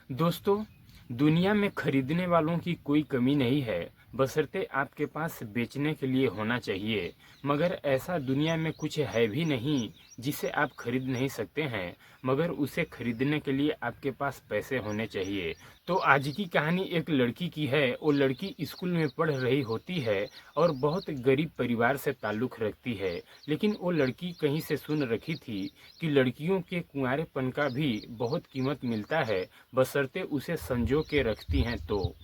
दोस्तों, दुनिया में खरीदने वालों की कोई कमी नहीं है, बशर्ते आपके पास बेचने के लिए होना चाहिए। मगर ऐसा दुनिया में कुछ है भी नहीं जिसे आप खरीद नहीं सकते हैं, मगर उसे खरीदने के लिए आपके पास पैसे होने चाहिए। तो आज की कहानी एक लड़की की है। वो लड़की स्कूल में पढ़ रही होती है और बहुत गरीब परिवार से ताल्लुक़ रखती है। लेकिन वो लड़की कहीं से सुन रखी थी कि लड़कियों के कुंवारेपन का भी बहुत कीमत मिलता है, बशर्ते उसे संजो के रखती हैं तो।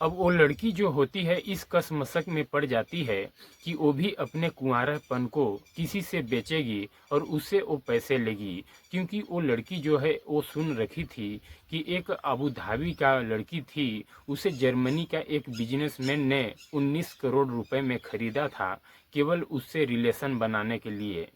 अब वो लड़की जो होती है इस कसमसक में पड़ जाती है कि वो भी अपने कुंवारापन को किसी से बेचेगी और उससे वो पैसे लेगी, क्योंकि वो लड़की जो है वो सुन रखी थी कि एक अबू धाबी का लड़की थी, उसे जर्मनी का एक बिजनेसमैन ने 19 करोड़ रुपए में खरीदा था, केवल उससे रिलेशन बनाने के लिए।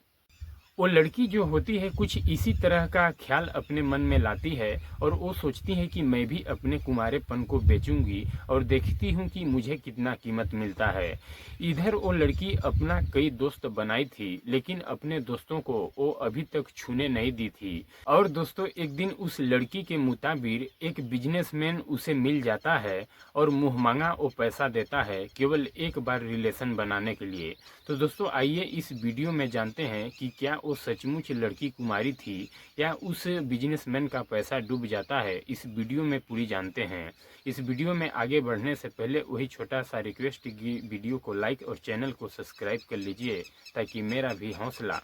वो लड़की जो होती है कुछ इसी तरह का ख्याल अपने मन में लाती है और वो सोचती है कि मैं भी अपने कुंवारेपन को बेचूंगी और देखती हूँ कि मुझे कितना कीमत मिलता है। इधर वो लड़की अपना कई दोस्त बनाई थी, लेकिन अपने दोस्तों को वो अभी तक छूने नहीं दी थी। और दोस्तों, एक दिन उस लड़की के मुताबिक एक बिजनेसमैन उसे मिल जाता है और मुंहमांगा वो पैसा देता है केवल एक बार रिलेशन बनाने के लिए। तो दोस्तों, आइए इस वीडियो में जानते हैं कि क्या वो सचमुच लड़की कुमारी थी या उस बिजनेसमैन का पैसा डूब जाता है। इस वीडियो में पूरी जानते हैं। इस वीडियो में आगे बढ़ने से पहले वही छोटा सा रिक्वेस्ट की वीडियो को लाइक और चैनल को सब्सक्राइब कर लीजिए, ताकि मेरा भी हौसला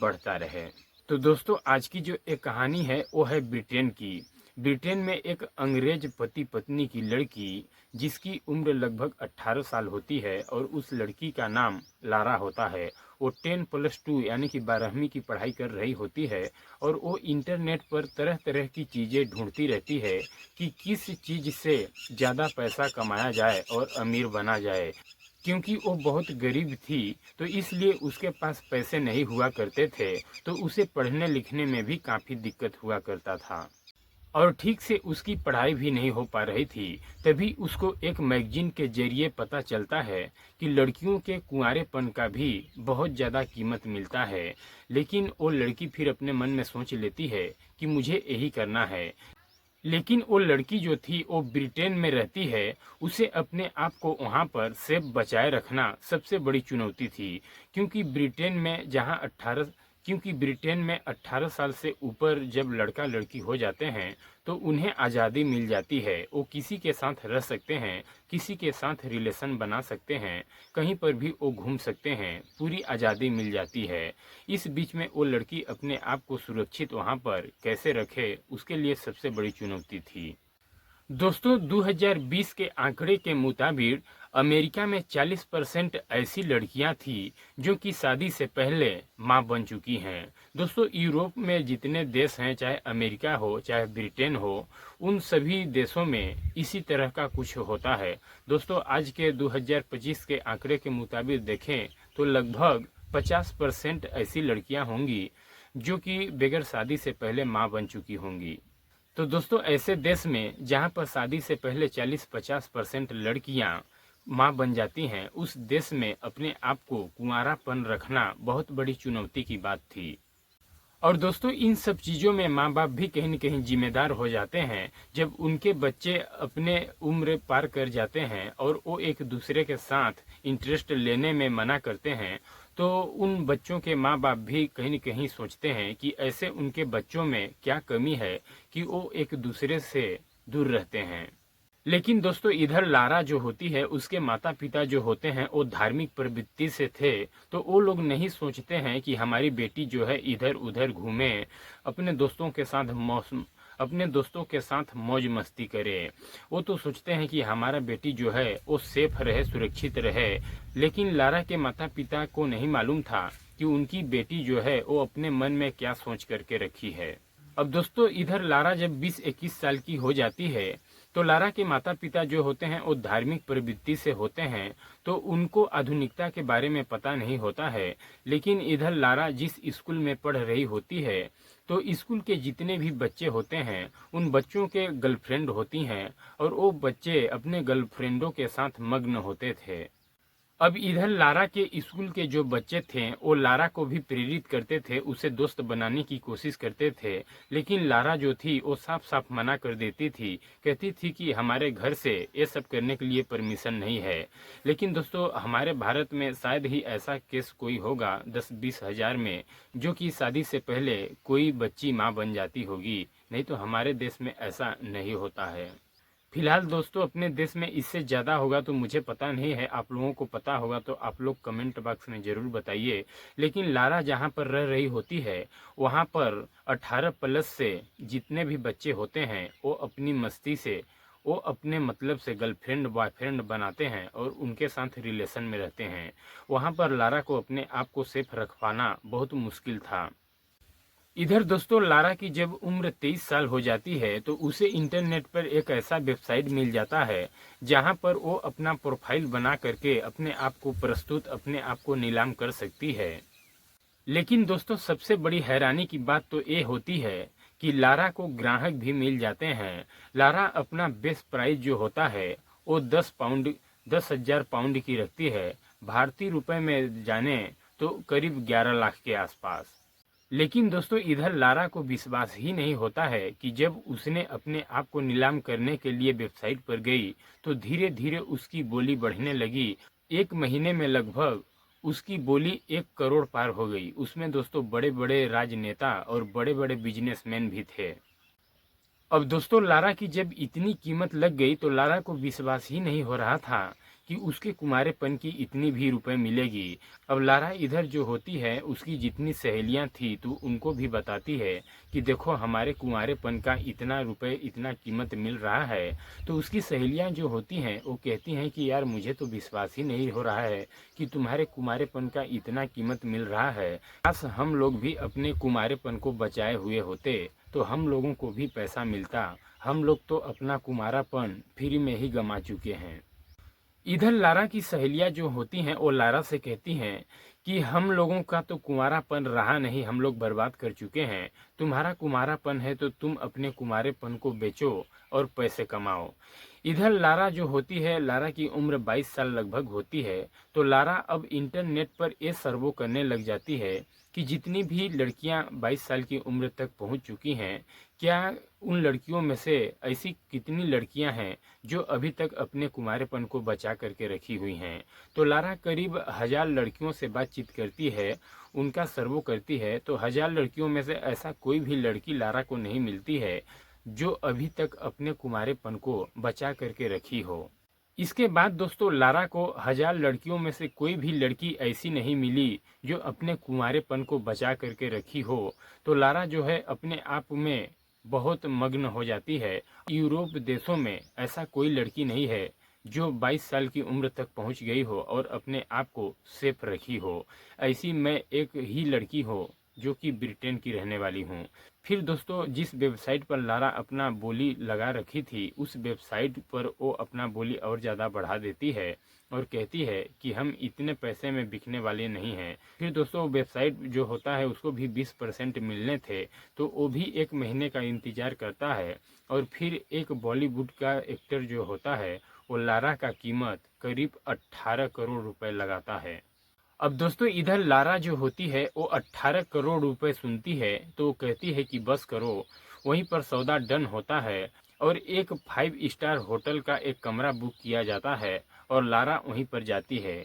बढ़ता रहे। तो दोस्तों, आज की जो एक कहानी है वो है ब्रिटेन की। ब्रिटेन में एक अंग्रेज पति पत्नी की लड़की, जिसकी उम्र लगभग 18 साल होती है और उस लड़की का नाम लारा होता है। वो 10+2 यानी कि 12वीं की पढ़ाई कर रही होती है और वो इंटरनेट पर तरह तरह की चीज़ें ढूंढती रहती है कि किस चीज़ से ज़्यादा पैसा कमाया जाए और अमीर बना जाए। क्योंकि वो बहुत गरीब थी, तो इसलिए उसके पास पैसे नहीं हुआ करते थे, तो उसे पढ़ने लिखने में भी काफ़ी दिक्कत हुआ करता था और ठीक से उसकी पढ़ाई भी नहीं हो पा रही थी। तभी उसको एक मैगजीन के जरिए पता चलता है कि लड़कियों के कुंवारेपन का भी बहुत ज़्यादा कीमत मिलता है। लेकिन वो लड़की फिर अपने मन में सोच लेती है कि मुझे यही करना है। लेकिन वो लड़की जो थी वो ब्रिटेन में रहती है, उसे अपने आप को वहाँ पर सेफ बचाए रखना सबसे बड़ी चुनौती थी। क्योंकि ब्रिटेन में जहाँ 18 क्योंकि ब्रिटेन में 18 साल से ऊपर जब लड़का लड़की हो जाते हैं तो उन्हें आज़ादी मिल जाती है। वो किसी के साथ रह सकते हैं, किसी के साथ रिलेशन बना सकते हैं, कहीं पर भी वो घूम सकते हैं, पूरी आज़ादी मिल जाती है। इस बीच में वो लड़की अपने आप को सुरक्षित वहाँ पर कैसे रखे, उसके लिए सबसे बड़ी चुनौती थी। दोस्तों, 2020 के आंकड़े के मुताबिक अमेरिका में 40% ऐसी लड़कियां थी जो कि शादी से पहले मां बन चुकी हैं। दोस्तों, यूरोप में जितने देश हैं, चाहे अमेरिका हो चाहे ब्रिटेन हो, उन सभी देशों में इसी तरह का कुछ होता है। दोस्तों, आज के 2025 के आंकड़े के मुताबिक देखें तो लगभग 50% ऐसी लड़कियां होंगी जो कि बगैर शादी से पहले मां बन चुकी होंगी। तो दोस्तों, ऐसे देश में जहां पर शादी से पहले 40-50% लड़कियां मां बन जाती हैं, उस देश में अपने आप को कुंवारापन रखना बहुत बड़ी चुनौती की बात थी। और दोस्तों, इन सब चीज़ों में माँ बाप भी कहीं न कहीं जिम्मेदार हो जाते हैं। जब उनके बच्चे अपने उम्र पार कर जाते हैं और वो एक दूसरे के साथ इंटरेस्ट लेने में मना करते हैं, तो उन बच्चों के माँ बाप भी कहीं न कहीं सोचते हैं कि ऐसे उनके बच्चों में क्या कमी है कि वो एक दूसरे से दूर रहते हैं। लेकिन दोस्तों, इधर लारा जो होती है उसके माता पिता जो होते हैं वो धार्मिक प्रवृत्ति से थे, तो वो लोग नहीं सोचते हैं कि हमारी बेटी जो है इधर उधर घूमे, अपने दोस्तों के साथ अपने दोस्तों के साथ मौज मस्ती करे। वो तो सोचते हैं कि हमारा बेटी जो है वो सेफ रहे, सुरक्षित रहे। लेकिन लारा के माता पिता को नहीं मालूम था कि उनकी बेटी जो है वो अपने मन में क्या सोच करके रखी है। अब दोस्तों, इधर लारा जब 20-21 साल की हो जाती है, तो लारा के माता पिता जो होते हैं वो धार्मिक प्रवृत्ति से होते हैं, तो उनको आधुनिकता के बारे में पता नहीं होता है। लेकिन इधर लारा जिस स्कूल में पढ़ रही होती है, तो स्कूल के जितने भी बच्चे होते हैं उन बच्चों के गर्लफ्रेंड होती हैं और वो बच्चे अपने गर्लफ्रेंडों के साथ मग्न होते थे। अब इधर लारा के स्कूल के जो बच्चे थे वो लारा को भी प्रेरित करते थे, उसे दोस्त बनाने की कोशिश करते थे, लेकिन लारा जो थी वो साफ साफ मना कर देती थी। कहती थी कि हमारे घर से ये सब करने के लिए परमिशन नहीं है। लेकिन दोस्तों हमारे भारत में शायद ही ऐसा केस कोई होगा 10-20 हज़ार में जो कि शादी से पहले कोई बच्ची माँ बन जाती होगी, नहीं तो हमारे देश में ऐसा नहीं होता है। फिलहाल दोस्तों अपने देश में इससे ज़्यादा होगा तो मुझे पता नहीं है, आप लोगों को पता होगा तो आप लोग कमेंट बॉक्स में ज़रूर बताइए। लेकिन लारा जहाँ पर रह रही होती है वहाँ पर 18 प्लस से जितने भी बच्चे होते हैं वो अपनी मस्ती से, वो अपने मतलब से गर्लफ्रेंड बॉयफ्रेंड बनाते हैं और उनके साथ रिलेशन में रहते हैं। वहाँ पर लारा को अपने आप को सेफ रख पाना बहुत मुश्किल था। इधर दोस्तों लारा की जब उम्र 23 साल हो जाती है तो उसे इंटरनेट पर एक ऐसा वेबसाइट मिल जाता है जहां पर वो अपना प्रोफाइल बना करके अपने आप को प्रस्तुत, अपने आप को नीलाम कर सकती है। लेकिन दोस्तों सबसे बड़ी हैरानी की बात तो ये होती है कि लारा को ग्राहक भी मिल जाते हैं। लारा अपना बेस्ट प्राइस जो होता है वो 10 पाउंड, 10,000 पाउंड की रखती है। भारतीय रुपए में जाने तो करीब 11 लाख के आसपास। लेकिन दोस्तों इधर लारा को विश्वास ही नहीं होता है कि जब उसने अपने आप को नीलाम करने के लिए वेबसाइट पर गई तो धीरे धीरे उसकी बोली बढ़ने लगी। एक महीने में लगभग उसकी बोली 1 करोड़ पार हो गई। उसमें दोस्तों बड़े बड़े राजनेता और बड़े बड़े बिजनेसमैन भी थे। अब दोस्तों लारा की जब इतनी कीमत लग गई तो लारा को विश्वास ही नहीं हो रहा था कि उसके कुमारेपन की इतनी भी रुपए मिलेगी। अब लारा इधर जो होती है उसकी जितनी सहेलियां थी तो उनको भी बताती है कि देखो हमारे कुमारेपन का इतना रुपए, इतना कीमत मिल रहा है। तो उसकी सहेलियां जो होती हैं वो कहती हैं कि यार मुझे तो विश्वास ही नहीं हो रहा है कि तुम्हारे कुमारेपन का इतना कीमत मिल रहा है। काश हम लोग भी अपने कुमारेपन को बचाए हुए होते तो हम लोगों को भी पैसा मिलता। हम लोग तो अपना कुमारापन फ्री में ही गंवा चुके हैं। इधर लारा की सहेलियां जो होती हैं वो लारा से कहती हैं कि हम लोगों का तो कुमारापन रहा नहीं, हम लोग बर्बाद कर चुके हैं। तुम्हारा कुमारापन है तो तुम अपने कुमारेपन को बेचो और पैसे कमाओ। इधर लारा जो होती है, लारा की उम्र 22 साल लगभग होती है। तो लारा अब इंटरनेट पर ये सर्वे करने लग जाती है कि जितनी भी लड़कियां 22 साल की उम्र तक पहुंच चुकी हैं, क्या उन लड़कियों में से ऐसी कितनी लड़कियां हैं जो अभी तक अपने कुमारेपन को बचा करके रखी हुई हैं। तो लारा करीब 1000 लड़कियों से बातचीत करती है, उनका सर्वे करती है। तो 1000 लड़कियों में से ऐसा कोई भी लड़की लारा को नहीं मिलती है जो अभी तक अपने कुमारेपन को बचा करके रखी हो। इसके बाद दोस्तों लारा को 1000 लड़कियों में से कोई भी लड़की ऐसी नहीं मिली जो अपने कुंवारेपन को बचा करके रखी हो। तो लारा जो है अपने आप में बहुत मग्न हो जाती है। यूरोप देशों में ऐसा कोई लड़की नहीं है जो 22 साल की उम्र तक पहुंच गई हो और अपने आप को सेफ रखी हो। ऐसी मैं एक ही लड़की हो जो कि ब्रिटेन की रहने वाली हूँ। फिर दोस्तों जिस वेबसाइट पर लारा अपना बोली लगा रखी थी उस वेबसाइट पर वो अपना बोली और ज़्यादा बढ़ा देती है और कहती है कि हम इतने पैसे में बिकने वाले नहीं हैं। फिर दोस्तों वेबसाइट जो होता है उसको भी 20% मिलने थे तो वो भी 1 महीने का इंतज़ार करता है। और फिर एक बॉलीवुड का एक्टर जो होता है वो लारा का कीमत करीब 18 करोड़ रुपए लगाता है। अब दोस्तों इधर लारा जो होती है वो 18 करोड़ रुपए सुनती है तो वो कहती है कि बस करो। वहीं पर सौदा डन होता है और एक 5 स्टार होटल का एक कमरा बुक किया जाता है और लारा वहीं पर जाती है।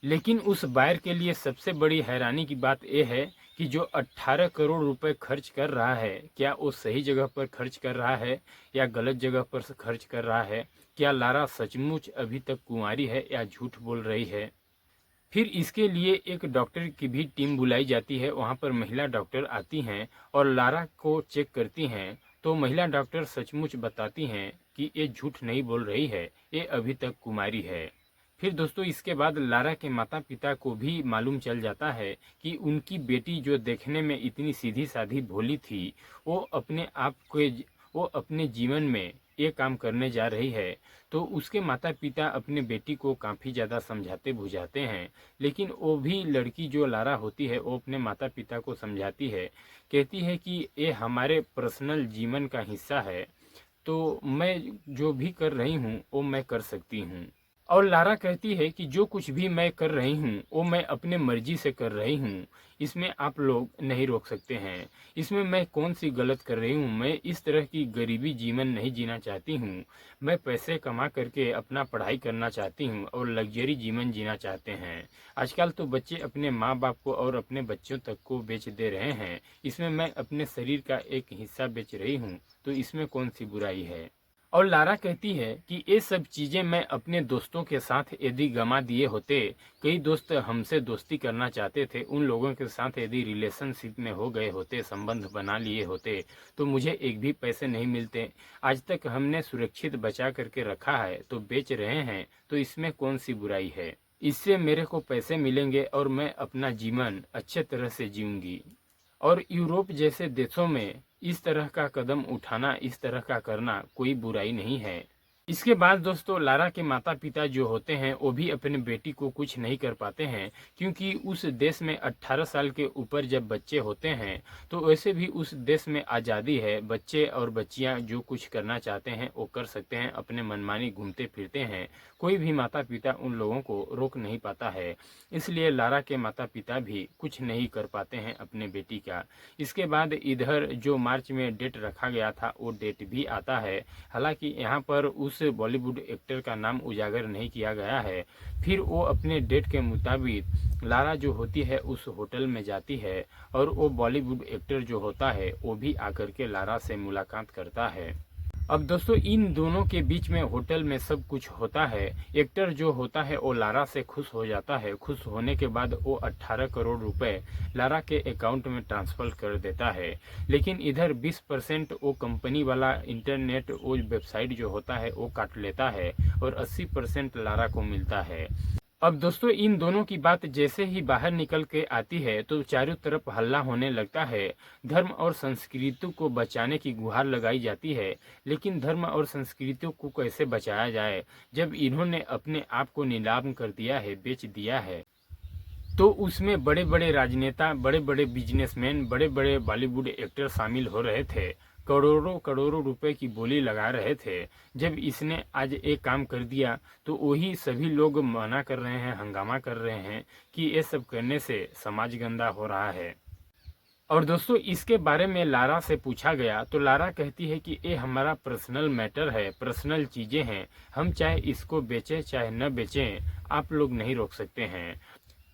लेकिन उस बायर के लिए सबसे बड़ी हैरानी की बात यह है कि जो 18 करोड़ रुपए खर्च कर रहा है क्या वो सही जगह पर खर्च कर रहा है या गलत जगह पर खर्च कर रहा है। क्या लारा सचमुच अभी तक कुंवारी है या झूठ बोल रही है। फिर इसके लिए एक डॉक्टर की भी टीम बुलाई जाती है। वहाँ पर महिला डॉक्टर आती हैं और लारा को चेक करती हैं। तो महिला डॉक्टर सचमुच बताती हैं कि ये झूठ नहीं बोल रही है, ये अभी तक कुमारी है। फिर दोस्तों इसके बाद लारा के माता पिता को भी मालूम चल जाता है कि उनकी बेटी जो देखने में इतनी सीधी साधी भोली थी वो अपने आप को, वो अपने जीवन में ये काम करने जा रही है। तो उसके माता पिता अपने बेटी को काफ़ी ज़्यादा समझाते बुझाते हैं। लेकिन वो भी लड़की जो लारा होती है वो अपने माता पिता को समझाती है, कहती है कि ये हमारे पर्सनल जीवन का हिस्सा है तो मैं जो भी कर रही हूँ वो मैं कर सकती हूँ। और लारा कहती है कि जो कुछ भी मैं कर रही हूँ वो मैं अपने मर्जी से कर रही हूँ, इसमें आप लोग नहीं रोक सकते हैं। इसमें मैं कौन सी गलत कर रही हूँ? मैं इस तरह की गरीबी जीवन नहीं जीना चाहती हूँ। मैं पैसे कमा करके अपना पढ़ाई करना चाहती हूँ और लग्जरी जीवन जीना चाहते हैं। आजकल तो बच्चे अपने माँ बाप को और अपने बच्चों तक को बेच दे रहे हैं, इसमें मैं अपने शरीर का एक हिस्सा बेच रही हूँ, तो इसमें कौन सी बुराई है? और लारा कहती है कि ये सब चीज़ें मैं अपने दोस्तों के साथ यदि गंवा दिए होते, कई दोस्त हमसे दोस्ती करना चाहते थे, उन लोगों के साथ यदि रिलेशनशिप में हो गए होते, संबंध बना लिए होते, तो मुझे एक भी पैसे नहीं मिलते। आज तक हमने सुरक्षित बचा करके रखा है, तो बेच रहे हैं, तो इसमें कौन सी बुराई है? इससे मेरे को पैसे मिलेंगे और मैं अपना जीवन अच्छे तरह से जीऊँगी। और यूरोप जैसे देशों में इस तरह का कदम उठाना, इस तरह का करना कोई बुराई नहीं है। इसके बाद दोस्तों लारा के माता पिता जो होते हैं वो भी अपने बेटी को कुछ नहीं कर पाते हैं, क्योंकि उस देश में 18 साल के ऊपर जब बच्चे होते हैं तो वैसे भी उस देश में आज़ादी है। बच्चे और बच्चियां जो कुछ करना चाहते हैं वो कर सकते हैं, अपने मनमानी घूमते फिरते हैं। कोई भी माता पिता उन लोगों को रोक नहीं पाता है। इसलिए लारा के माता पिता भी कुछ नहीं कर पाते हैं अपने बेटी का। इसके बाद इधर जो मार्च में डेट रखा गया था वो डेट भी आता है। हालांकि यहाँ पर उस बॉलीवुड एक्टर का नाम उजागर नहीं किया गया है। फिर वो अपने डेट के मुताबिक लारा जो होती है उस होटल में जाती है और वो बॉलीवुड एक्टर जो होता है वो भी आकर के लारा से मुलाकात करता है। अब दोस्तों इन दोनों के बीच में होटल में सब कुछ होता है। एक्टर जो होता है वो लारा से खुश हो जाता है। खुश होने के बाद वो 18 करोड़ रुपए लारा के अकाउंट में ट्रांसफर कर देता है। लेकिन इधर 20% वो कंपनी वाला इंटरनेट वो वेबसाइट जो होता है वो काट लेता है और 80% लारा को मिलता है। अब दोस्तों इन दोनों की बात जैसे ही बाहर निकल के आती है तो चारों तरफ हल्ला होने लगता है। धर्म और संस्कृति को बचाने की गुहार लगाई जाती है, लेकिन धर्म और संस्कृति को कैसे बचाया जाए जब इन्होंने अपने आप को नीलाम कर दिया है, बेच दिया है। तो उसमें बड़े बड़े राजनेता, बड़े बड़े बिजनेसमैन, बड़े बड़े बॉलीवुड एक्टर शामिल हो रहे थे, करोड़ों करोड़ों रुपए की बोली लगा रहे थे। जब इसने आज एक काम कर दिया तो वही सभी लोग मना कर रहे हैं, हंगामा कर रहे हैं कि ये सब करने से समाज गंदा हो रहा है। और दोस्तों इसके बारे में लारा से पूछा गया तो लारा कहती है कि ये हमारा पर्सनल मैटर है, पर्सनल चीज़ें हैं, हम चाहे इसको बेचें चाहे न बेचें, आप लोग नहीं रोक सकते हैं।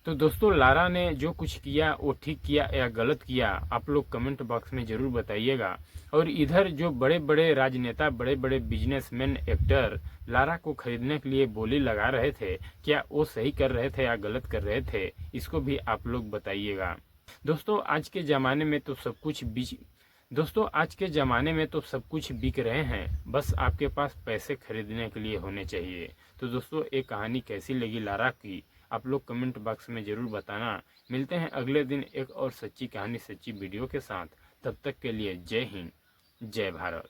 तो दोस्तों लारा ने जो कुछ किया वो ठीक किया या गलत किया, आप लोग कमेंट बॉक्स में ज़रूर बताइएगा। और इधर जो बड़े बड़े राजनेता, बड़े बड़े बिजनेसमैन, एक्टर लारा को खरीदने के लिए बोली लगा रहे थे, क्या वो सही कर रहे थे या गलत कर रहे थे, इसको भी आप लोग बताइएगा। दोस्तों आज के ज़माने में तो सब कुछ बिक रहे हैं, बस आपके पास पैसे खरीदने के लिए होने चाहिए। तो दोस्तों ये कहानी कैसी लगी लारा की, आप लोग कमेंट बॉक्स में ज़रूर बताना। मिलते हैं अगले दिन एक और सच्ची कहानी, सच्ची वीडियो के साथ। तब तक के लिए जय हिंद, जय भारत।